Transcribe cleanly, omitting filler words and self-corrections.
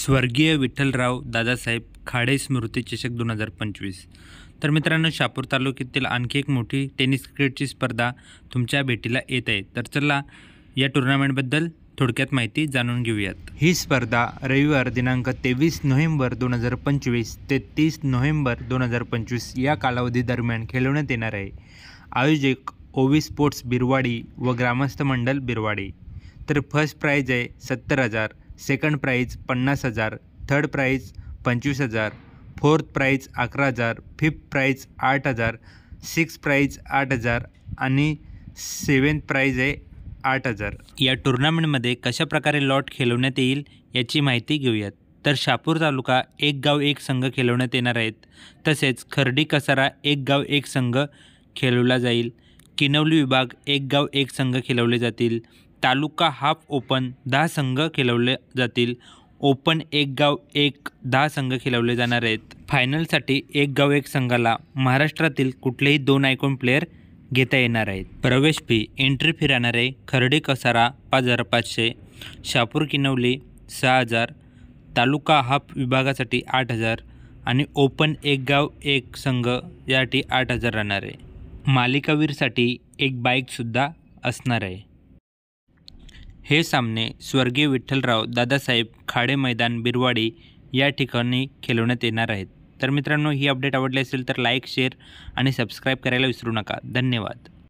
स्वर्गीय विठ्ठलराव दादासाहेब खाडे स्मृती चषक 2025। तर मित्रांनो, शहापूर तालुक्यातील आणखी एक मोठी टेनिस क्रिकेटची स्पर्धा तुमच्या भेटीला येत आहे। तर चला या टुर्नामेंटबद्दल थोडक्यात माहिती जाणून घेऊयात। ही स्पर्धा रविवार दिनांक 23 नोव्हेंबर 2025 ते 30 नोव्हेंबर 2025 या कालावधी दरम्यान खेळवण्यात येणार आहे। आयोजक ओवी स्पोर्ट्स बिरवाडी व ग्रामस्थ मंडल बिरवाडी। तर फर्स्ट प्राइज आहे 70,000, second prize 50,000, third prize 25,000, fourth prize 11,000, fifth prize 8,000, six prize 8,000 आणि सेवन्थ प्राइज आहे 8,000। या टुर्नामेंटमध्ये कशा प्रकारे लॉट खेळवण्यात येईल याची माहिती घेऊयात। तर शहापूर तालुका एक गाव एक संघ खेळवण्यात येणार आहेत। तसेच खर्डी कसारा एक गाव एक संघ खेळवला जाईल। किनवली विभाग एक गाव एक संघ खेळवले जातील। तालुका हाफ ओपन 10 संघ खेळवले जातील। ओपन एक गाव एक 10 संघ खेळवले जाणार आहेत। फायनलसाठी एक गाव एक संघाला महाराष्ट्रातील कुठलेही 2 आयकॉन प्लेयर घेता येणार आहेत। प्रवेश फी एंट्री फी राहणार आहे खर्डी कसारा 5,500, शहापूर किनवली 6,000, तालुका हाफ विभागासाठी 8,000 आणि ओपन एक गाव एक संघ यासाठी 8,000 राहणार आहे। मालिकावीरसाठी एक बाईकसुद्धा असणार आहे। हे सामने स्वर्गीय विठ्ठलराव दादासाहेब खाडे मैदान बिरवाडी या ठिकाणी खेळवण्यात येणार आहेत। तर मित्रांनो, ही अपडेट आवडली असेल तर लाईक, शेअर आणि सबस्क्राईब करायला विसरू नका। धन्यवाद।